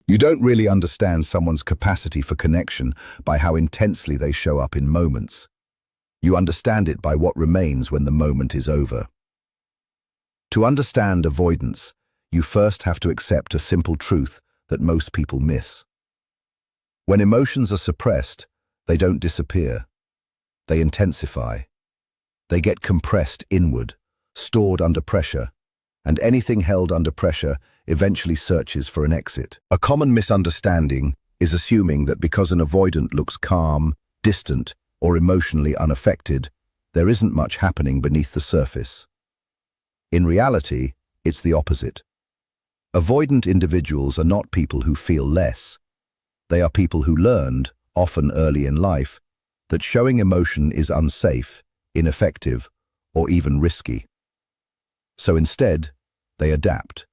You don't really understand someone's capacity for connection by how intensely they show up in moments. You understand it by what remains when the moment is over. To understand avoidance, you first have to accept a simple truth that most people miss. When emotions are suppressed, they don't disappear. They intensify. They get compressed inward, stored under pressure, and anything held under pressure eventually searches for an exit. A common misunderstanding is assuming that because an avoidant looks calm, distant, or emotionally unaffected, there isn't much happening beneath the surface. In reality, it's the opposite. Avoidant individuals are not people who feel less. They are people who learned, often early in life, that showing emotion is unsafe, ineffective, or even risky. So instead, they adapt.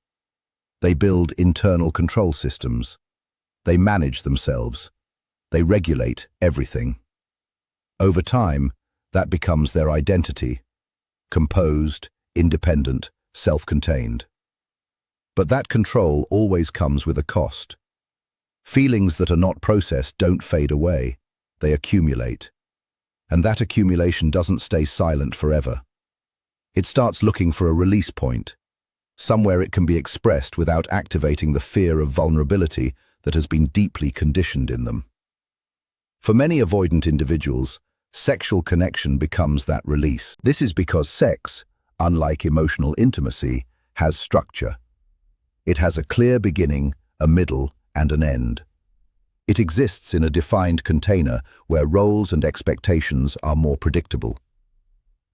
They build internal control systems. They manage themselves. They regulate everything. Over time, that becomes their identity: composed, independent, self-contained. But that control always comes with a cost. Feelings that are not processed don't fade away. They accumulate. And that accumulation doesn't stay silent forever. It starts looking for a release point, somewhere it can be expressed without activating the fear of vulnerability that has been deeply conditioned in them. For many avoidant individuals, sexual connection becomes that release. This is because sex, unlike emotional intimacy, has structure. It has a clear beginning, a middle, and an end. It exists in a defined container where roles and expectations are more predictable.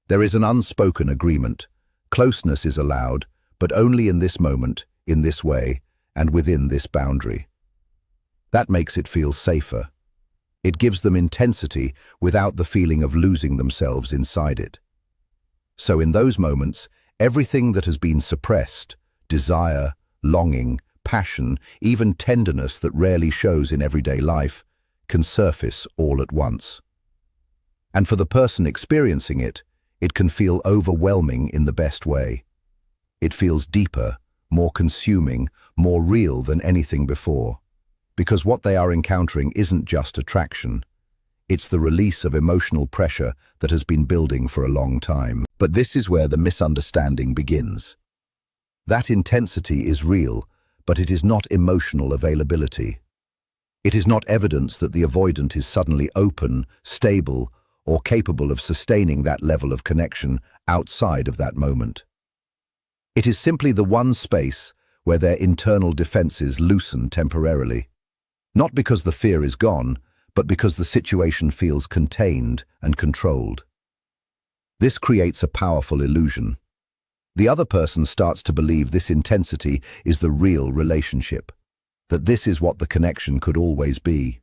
There is an unspoken agreement. Closeness is allowed, but only in this moment, in this way, and within this boundary. That makes it feel safer. It gives them intensity without the feeling of losing themselves inside it. So in those moments, everything that has been suppressed, desire, longing, passion, even tenderness that rarely shows in everyday life, can surface all at once. And for the person experiencing it, it can feel overwhelming in the best way. It feels deeper, more consuming, more real than anything before. Because what they are encountering isn't just attraction. It's the release of emotional pressure that has been building for a long time. But this is where the misunderstanding begins. That intensity is real, but it is not emotional availability. It is not evidence that the avoidant is suddenly open, stable, or capable of sustaining that level of connection outside of that moment. It is simply the one space where their internal defenses loosen temporarily. Not because the fear is gone, but because the situation feels contained and controlled. This creates a powerful illusion. The other person starts to believe this intensity is the real relationship, that this is what the connection could always be.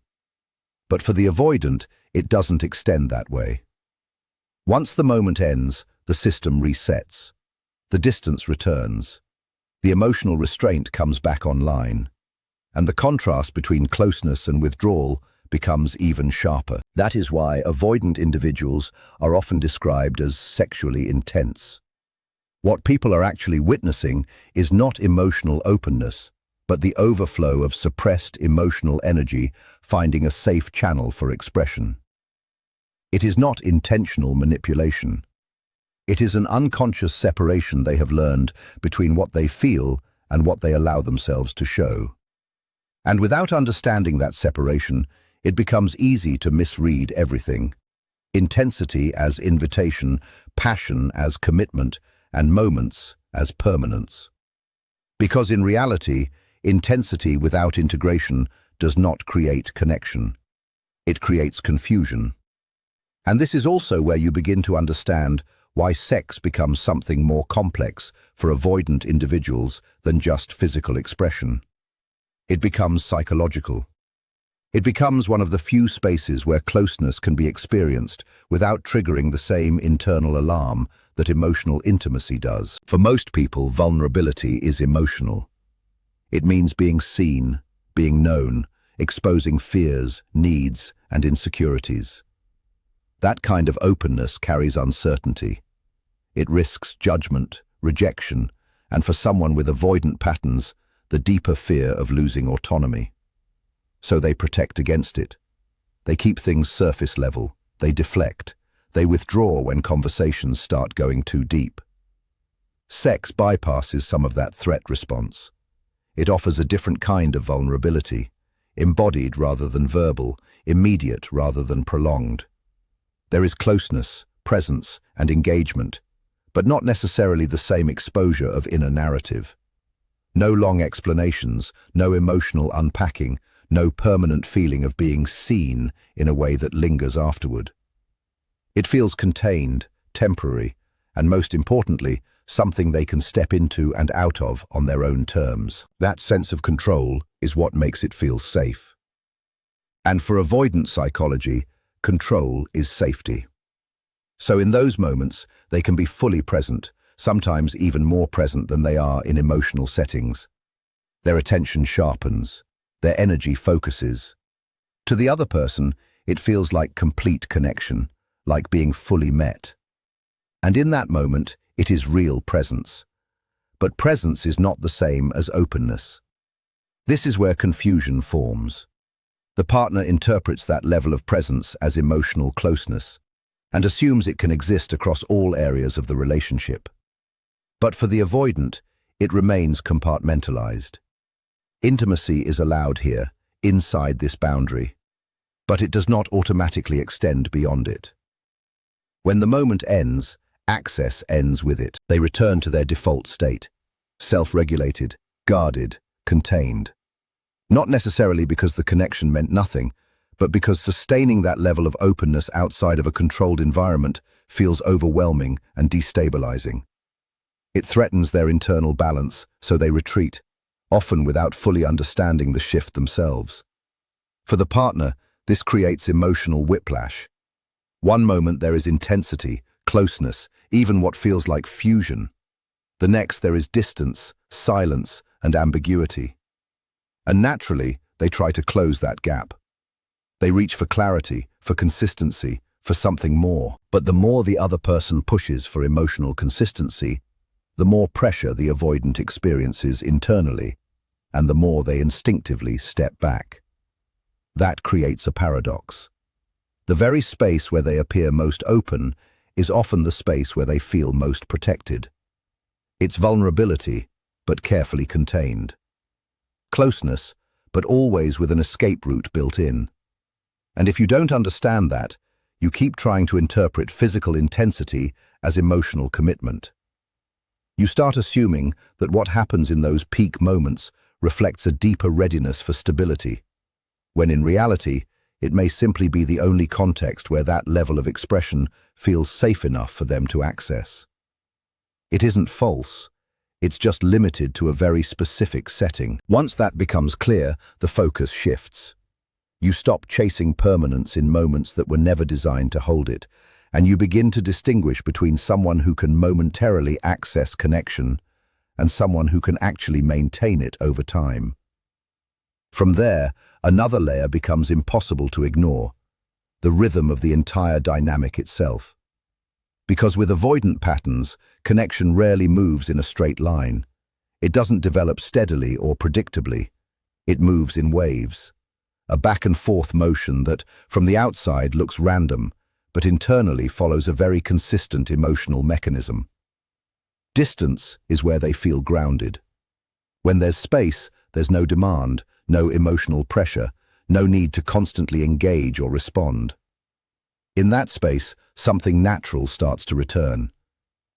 But for the avoidant, it doesn't extend that way. Once the moment ends, the system resets. The distance returns. The emotional restraint comes back online. And the contrast between closeness and withdrawal becomes even sharper. That is why avoidant individuals are often described as sexually intense. What people are actually witnessing is not emotional openness, but the overflow of suppressed emotional energy finding a safe channel for expression. It is not intentional manipulation. It is an unconscious separation they have learned between what they feel and what they allow themselves to show. And without understanding that separation, it becomes easy to misread everything. Intensity as invitation, passion as commitment, and moments as permanence. Because in reality, intensity without integration does not create connection. It creates confusion. And this is also where you begin to understand why sex becomes something more complex for avoidant individuals than just physical expression. It becomes psychological. It becomes one of the few spaces where closeness can be experienced without triggering the same internal alarm that emotional intimacy does. For most people, vulnerability is emotional. It means being seen, being known, exposing fears, needs, and insecurities. That kind of openness carries uncertainty. It risks judgment, rejection, and for someone with avoidant patterns, the deeper fear of losing autonomy. So they protect against it. They keep things surface level, they deflect, they withdraw when conversations start going too deep. Sex bypasses some of that threat response. It offers a different kind of vulnerability, embodied rather than verbal, immediate rather than prolonged. There is closeness, presence, and engagement, but not necessarily the same exposure of inner narrative. No long explanations, no emotional unpacking, no permanent feeling of being seen in a way that lingers afterward. It feels contained, temporary, and most importantly, something they can step into and out of on their own terms. That sense of control is what makes it feel safe. And for avoidant psychology, control is safety. So in those moments, they can be fully present, sometimes even more present than they are in emotional settings. Their attention sharpens, their energy focuses. To the other person, it feels like complete connection, like being fully met. And in that moment, it is real presence. But presence is not the same as openness. This is where confusion forms. The partner interprets that level of presence as emotional closeness and assumes it can exist across all areas of the relationship. But for the avoidant, it remains compartmentalized. Intimacy is allowed here, inside this boundary, but it does not automatically extend beyond it. When the moment ends, access ends with it. They return to their default state, self-regulated, guarded, contained. Not necessarily because the connection meant nothing, but because sustaining that level of openness outside of a controlled environment feels overwhelming and destabilizing. It threatens their internal balance, so they retreat, often without fully understanding the shift themselves. For the partner, this creates emotional whiplash. One moment there is intensity, closeness, even what feels like fusion. The next there is distance, silence, and ambiguity. And naturally, they try to close that gap. They reach for clarity, for consistency, for something more. But the more the other person pushes for emotional consistency, the more pressure the avoidant experiences internally, and the more they instinctively step back. That creates a paradox. The very space where they appear most open is often the space where they feel most protected. It's vulnerability, but carefully contained. Closeness, but always with an escape route built in. And if you don't understand that, you keep trying to interpret physical intensity as emotional commitment. You start assuming that what happens in those peak moments reflects a deeper readiness for stability, when in reality, it may simply be the only context where that level of expression feels safe enough for them to access. It isn't false, it's just limited to a very specific setting. Once that becomes clear, the focus shifts. You stop chasing permanence in moments that were never designed to hold it, and you begin to distinguish between someone who can momentarily access connection and someone who can actually maintain it over time. From there, another layer becomes impossible to ignore, the rhythm of the entire dynamic itself. Because with avoidant patterns, connection rarely moves in a straight line. It doesn't develop steadily or predictably. It moves in waves. A back-and-forth motion that, from the outside, looks random, but internally follows a very consistent emotional mechanism. Distance is where they feel grounded. When there's space, there's no demand, no emotional pressure, no need to constantly engage or respond. In that space, something natural starts to return.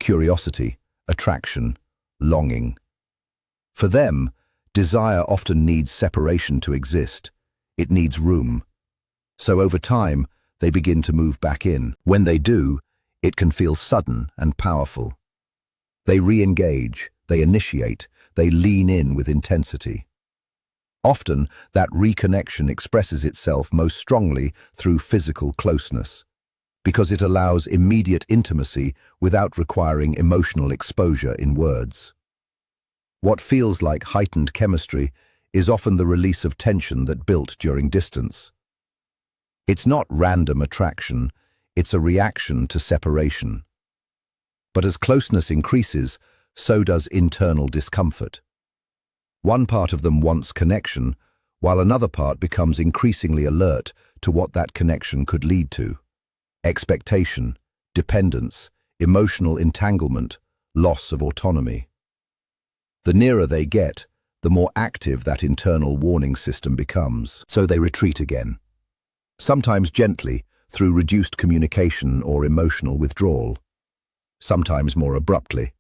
Curiosity, attraction, longing. For them, desire often needs separation to exist. It needs room. So over time, they begin to move back in. When they do, it can feel sudden and powerful. They re-engage, they initiate, they lean in with intensity. Often, that reconnection expresses itself most strongly through physical closeness, because it allows immediate intimacy without requiring emotional exposure in words. What feels like heightened chemistry is often the release of tension that built during distance. It's not random attraction, it's a reaction to separation. But as closeness increases, so does internal discomfort. One part of them wants connection, while another part becomes increasingly alert to what that connection could lead to. Expectation, dependence, emotional entanglement, loss of autonomy. The nearer they get, the more active that internal warning system becomes. So they retreat again. Sometimes gently, through reduced communication or emotional withdrawal. Sometimes more abruptly.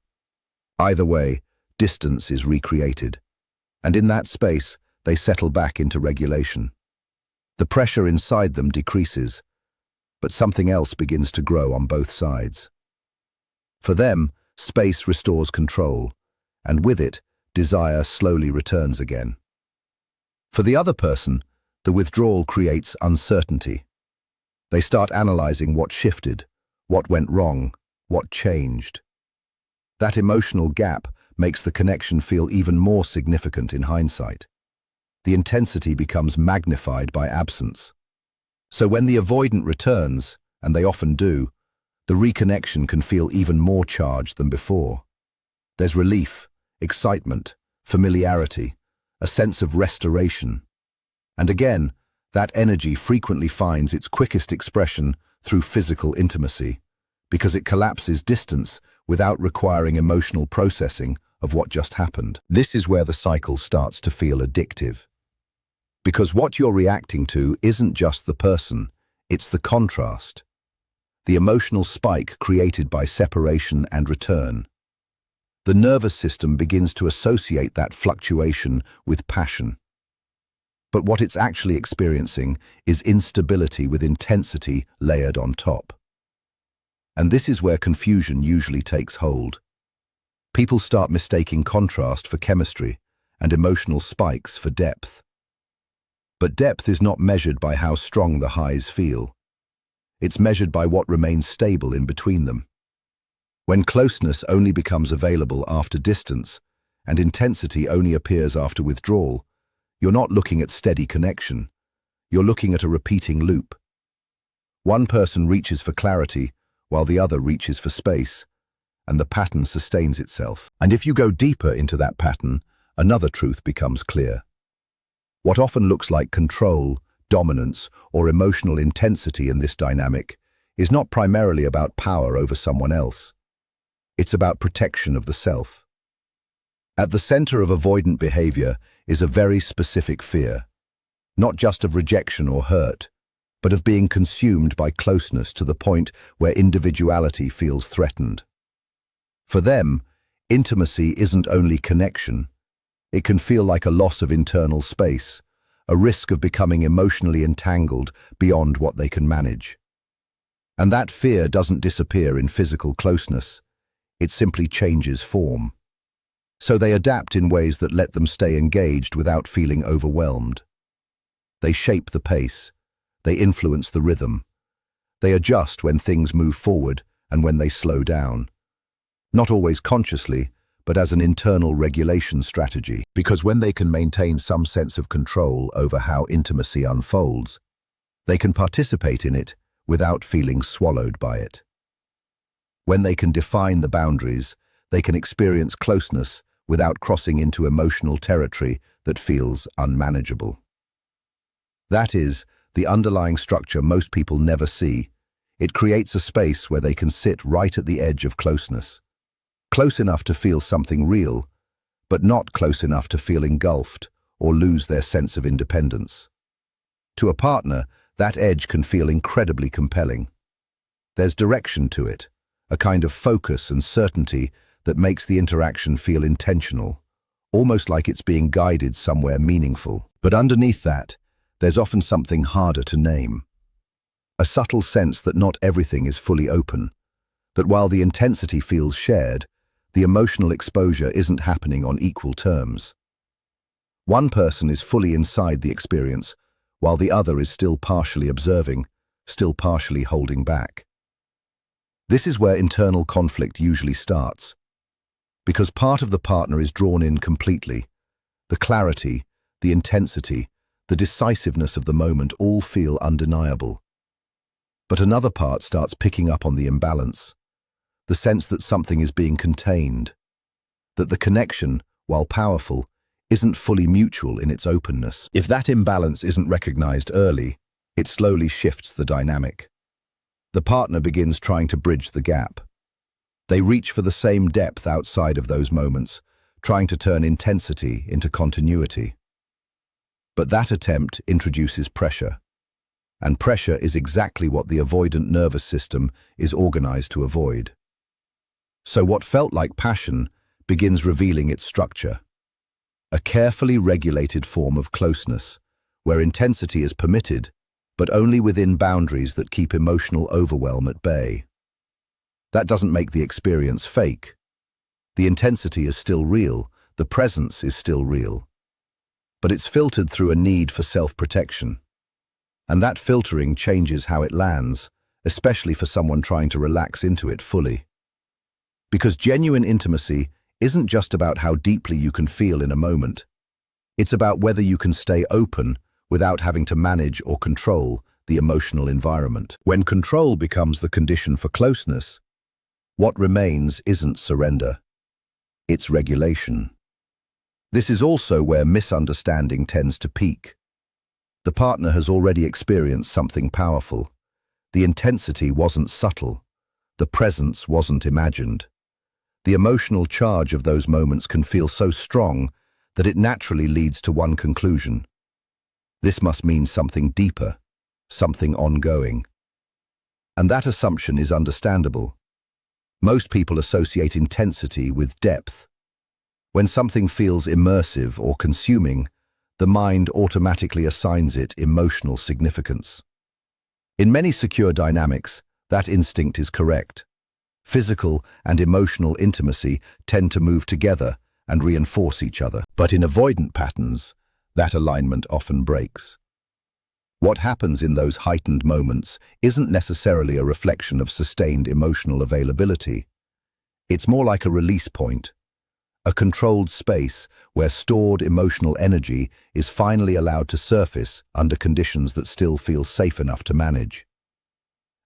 Either way, distance is recreated. And in that space, they settle back into regulation. The pressure inside them decreases, but something else begins to grow on both sides. For them, space restores control, and with it, desire slowly returns again. For the other person, the withdrawal creates uncertainty. They start analyzing what shifted, what went wrong, what changed. That emotional gap makes the connection feel even more significant in hindsight. The intensity becomes magnified by absence. So when the avoidant returns, and they often do, the reconnection can feel even more charged than before. There's relief, excitement, familiarity, a sense of restoration. And again, that energy frequently finds its quickest expression through physical intimacy, because it collapses distance without requiring emotional processing of what just happened. This is where the cycle starts to feel addictive. Because what you're reacting to isn't just the person, it's the contrast. The emotional spike created by separation and return. The nervous system begins to associate that fluctuation with passion. But what it's actually experiencing is instability with intensity layered on top. And this is where confusion usually takes hold. People start mistaking contrast for chemistry and emotional spikes for depth. But depth is not measured by how strong the highs feel. It's measured by what remains stable in between them. When closeness only becomes available after distance, and intensity only appears after withdrawal, you're not looking at steady connection. You're looking at a repeating loop. One person reaches for clarity, while the other reaches for space, and the pattern sustains itself. And if you go deeper into that pattern, another truth becomes clear. What often looks like control, dominance, or emotional intensity in this dynamic is not primarily about power over someone else. It's about protection of the self. At the center of avoidant behavior is a very specific fear, not just of rejection or hurt, but of being consumed by closeness to the point where individuality feels threatened. For them, intimacy isn't only connection. It can feel like a loss of internal space, a risk of becoming emotionally entangled beyond what they can manage. And that fear doesn't disappear in physical closeness. It simply changes form. So they adapt in ways that let them stay engaged without feeling overwhelmed. They shape the pace. They influence the rhythm. They adjust when things move forward and when they slow down. Not always consciously, but as an internal regulation strategy. Because when they can maintain some sense of control over how intimacy unfolds, they can participate in it without feeling swallowed by it. When they can define the boundaries, they can experience closeness without crossing into emotional territory that feels unmanageable. That is the underlying structure most people never see. It creates a space where they can sit right at the edge of closeness. Close enough to feel something real, but not close enough to feel engulfed or lose their sense of independence. To a partner, that edge can feel incredibly compelling. There's direction to it, a kind of focus and certainty that makes the interaction feel intentional, almost like it's being guided somewhere meaningful. But underneath that, there's often something harder to name. A subtle sense that not everything is fully open, that while the intensity feels shared, the emotional exposure isn't happening on equal terms. One person is fully inside the experience, while the other is still partially observing, still partially holding back. This is where internal conflict usually starts. Because part of the partner is drawn in completely, the clarity, the intensity, the decisiveness of the moment all feel undeniable. But another part starts picking up on the imbalance, the sense that something is being contained, that the connection, while powerful, isn't fully mutual in its openness. If that imbalance isn't recognized early, it slowly shifts the dynamic. The partner begins trying to bridge the gap. They reach for the same depth outside of those moments, trying to turn intensity into continuity. But that attempt introduces pressure. And pressure is exactly what the avoidant nervous system is organized to avoid. So what felt like passion begins revealing its structure. A carefully regulated form of closeness, where intensity is permitted, but only within boundaries that keep emotional overwhelm at bay. That doesn't make the experience fake. The intensity is still real, the presence is still real. But it's filtered through a need for self-protection. And that filtering changes how it lands, especially for someone trying to relax into it fully. Because genuine intimacy isn't just about how deeply you can feel in a moment. It's about whether you can stay open without having to manage or control the emotional environment. When control becomes the condition for closeness, what remains isn't surrender. It's regulation. This is also where misunderstanding tends to peak. The partner has already experienced something powerful. The intensity wasn't subtle. The presence wasn't imagined. The emotional charge of those moments can feel so strong that it naturally leads to one conclusion. This must mean something deeper, something ongoing. And that assumption is understandable. Most people associate intensity with depth. When something feels immersive or consuming, the mind automatically assigns it emotional significance. In many secure dynamics, that instinct is correct. Physical and emotional intimacy tend to move together and reinforce each other. But in avoidant patterns, that alignment often breaks. What happens in those heightened moments isn't necessarily a reflection of sustained emotional availability. It's more like a release point, a controlled space where stored emotional energy is finally allowed to surface under conditions that still feel safe enough to manage.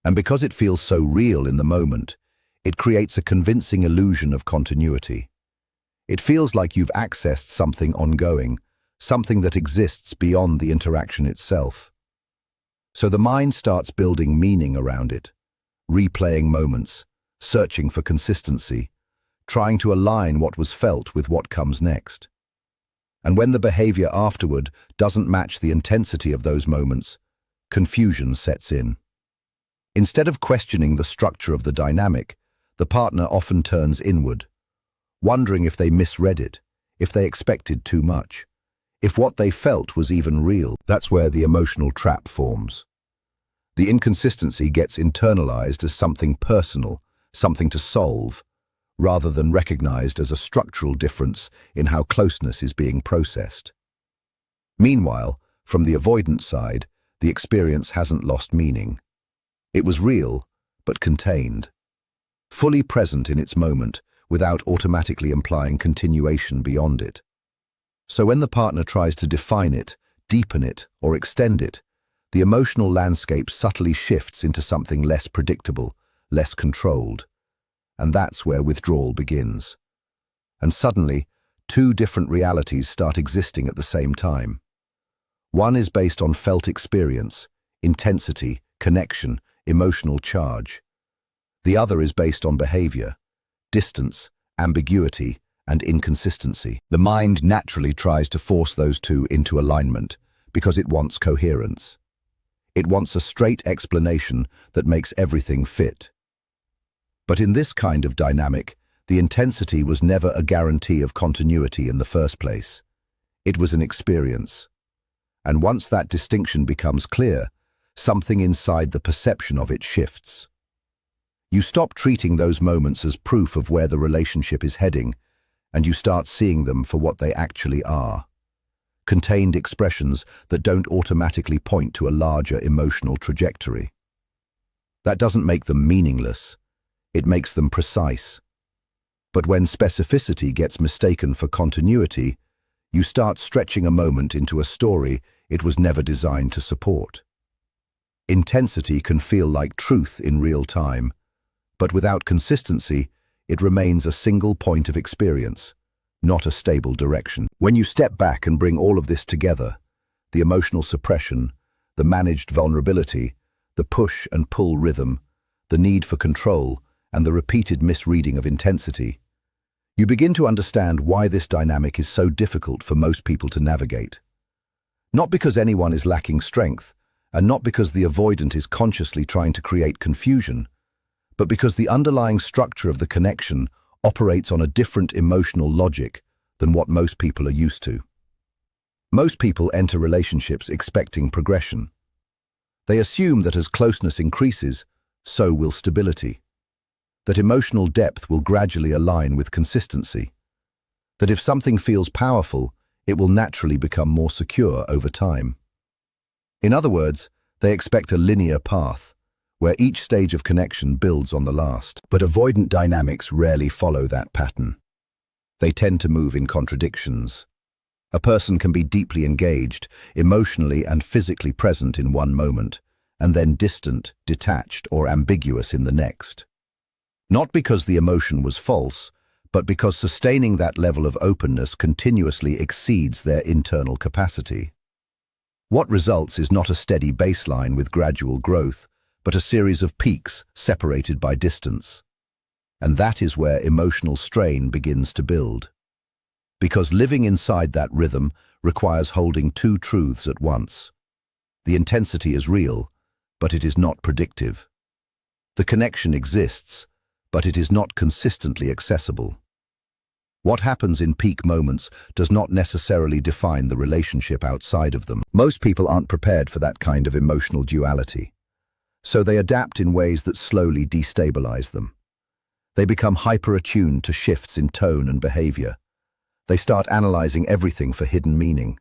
And because it feels so real in the moment, it creates a convincing illusion of continuity. It feels like you've accessed something ongoing, something that exists beyond the interaction itself. So the mind starts building meaning around it, replaying moments, searching for consistency, trying to align what was felt with what comes next. And when the behavior afterward doesn't match the intensity of those moments, confusion sets in. Instead of questioning the structure of the dynamic, the partner often turns inward, wondering if they misread it, if they expected too much, if what they felt was even real. That's where the emotional trap forms. The inconsistency gets internalized as something personal, something to solve, rather than recognized as a structural difference in how closeness is being processed. Meanwhile, from the avoidant side, the experience hasn't lost meaning. It was real, but contained, fully present in its moment, without automatically implying continuation beyond it. So when the partner tries to define it, deepen it, or extend it, the emotional landscape subtly shifts into something less predictable, less controlled. And that's where withdrawal begins. And suddenly, two different realities start existing at the same time. One is based on felt experience, intensity, connection, emotional charge. The other is based on behavior, distance, ambiguity, and inconsistency. The mind naturally tries to force those two into alignment because it wants coherence. It wants a straight explanation that makes everything fit. But in this kind of dynamic, the intensity was never a guarantee of continuity in the first place. It was an experience. And once that distinction becomes clear, something inside the perception of it shifts. You stop treating those moments as proof of where the relationship is heading, and you start seeing them for what they actually are. Contained expressions that don't automatically point to a larger emotional trajectory. That doesn't make them meaningless. It makes them precise. But when specificity gets mistaken for continuity, you start stretching a moment into a story it was never designed to support. Intensity can feel like truth in real time, but without consistency, it remains a single point of experience, not a stable direction. When you step back and bring all of this together, the emotional suppression, the managed vulnerability, the push and pull rhythm, the need for control, and the repeated misreading of intensity, you begin to understand why this dynamic is so difficult for most people to navigate. Not because anyone is lacking strength, and not because the avoidant is consciously trying to create confusion, but because the underlying structure of the connection operates on a different emotional logic than what most people are used to. Most people enter relationships expecting progression. They assume that as closeness increases, so will stability. That emotional depth will gradually align with consistency. That if something feels powerful, it will naturally become more secure over time. In other words, they expect a linear path, where each stage of connection builds on the last. But avoidant dynamics rarely follow that pattern. They tend to move in contradictions. A person can be deeply engaged, emotionally and physically present in one moment, and then distant, detached, or ambiguous in the next. Not because the emotion was false, but because sustaining that level of openness continuously exceeds their internal capacity. What results is not a steady baseline with gradual growth, but a series of peaks separated by distance. And that is where emotional strain begins to build. Because living inside that rhythm requires holding two truths at once. The intensity is real, but it is not predictive. The connection exists, but it is not consistently accessible. What happens in peak moments does not necessarily define the relationship outside of them. Most people aren't prepared for that kind of emotional duality. So they adapt in ways that slowly destabilize them. They become hyper-attuned to shifts in tone and behavior. They start analyzing everything for hidden meaning.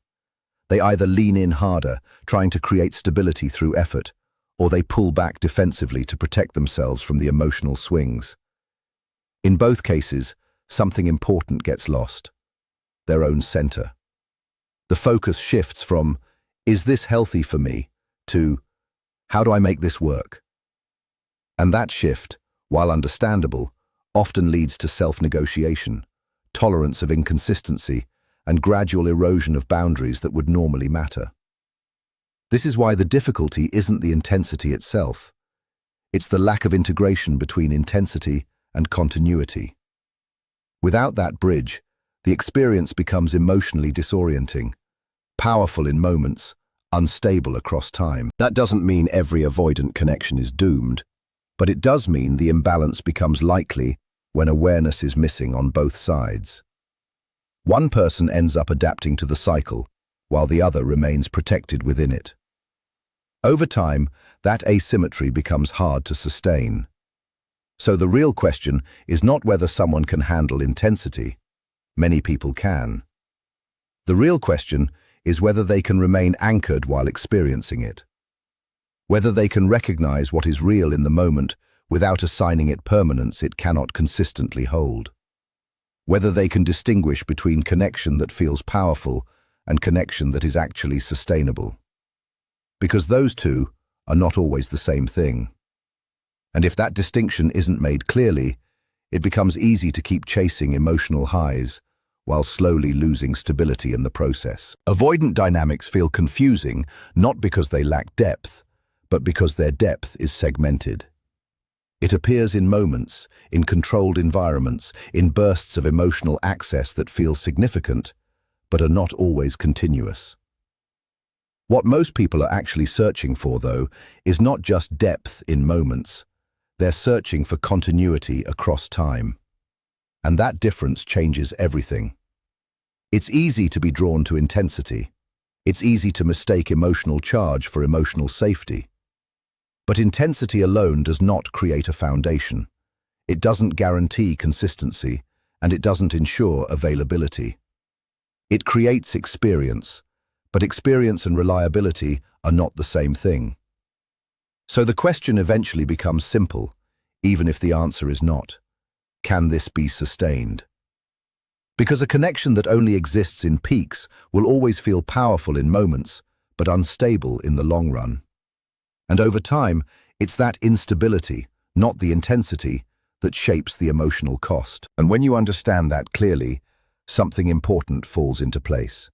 They either lean in harder, trying to create stability through effort, or they pull back defensively to protect themselves from the emotional swings. In both cases, something important gets lost: their own center. The focus shifts from, "Is this healthy for me?" to, "How do I make this work?" And that shift, while understandable, often leads to self-negotiation, tolerance of inconsistency, and gradual erosion of boundaries that would normally matter. This is why the difficulty isn't the intensity itself. It's the lack of integration between intensity and continuity. Without that bridge, the experience becomes emotionally disorienting, powerful in moments, unstable across time. That doesn't mean every avoidant connection is doomed, but it does mean the imbalance becomes likely when awareness is missing on both sides. One person ends up adapting to the cycle, while the other remains protected within it. Over time, that asymmetry becomes hard to sustain. So the real question is not whether someone can handle intensity. Many people can. The real question is whether they can remain anchored while experiencing it. Whether they can recognize what is real in the moment without assigning it permanence it cannot consistently hold. Whether they can distinguish between connection that feels powerful and connection that is actually sustainable. Because those two are not always the same thing. And if that distinction isn't made clearly, it becomes easy to keep chasing emotional highs while slowly losing stability in the process. Avoidant dynamics feel confusing not because they lack depth, but because their depth is segmented. It appears in moments, in controlled environments, in bursts of emotional access that feel significant, but are not always continuous. What most people are actually searching for, though, is not just depth in moments. They're searching for continuity across time. And that difference changes everything. It's easy to be drawn to intensity. It's easy to mistake emotional charge for emotional safety. But intensity alone does not create a foundation. It doesn't guarantee consistency, and it doesn't ensure availability. It creates experience, but experience and reliability are not the same thing. So the question eventually becomes simple, even if the answer is not. Can this be sustained? Because a connection that only exists in peaks will always feel powerful in moments, but unstable in the long run. And over time, it's that instability, not the intensity, that shapes the emotional cost. And when you understand that clearly, something important falls into place.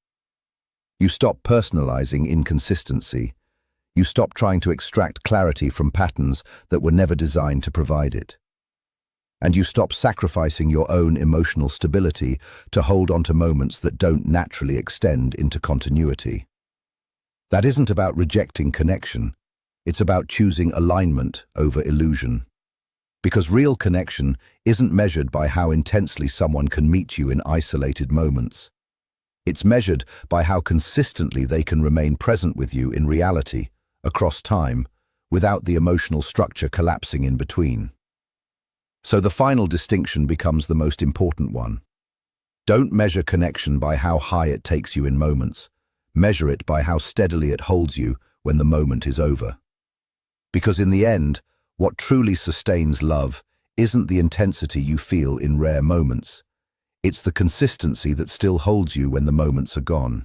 You stop personalizing inconsistency. You stop trying to extract clarity from patterns that were never designed to provide it. And you stop sacrificing your own emotional stability to hold on to moments that don't naturally extend into continuity. That isn't about rejecting connection. It's about choosing alignment over illusion. Because real connection isn't measured by how intensely someone can meet you in isolated moments. It's measured by how consistently they can remain present with you in reality, across time, without the emotional structure collapsing in between. So the final distinction becomes the most important one. Don't measure connection by how high it takes you in moments. Measure it by how steadily it holds you when the moment is over. Because in the end, what truly sustains love isn't the intensity you feel in rare moments. It's the consistency that still holds you when the moments are gone.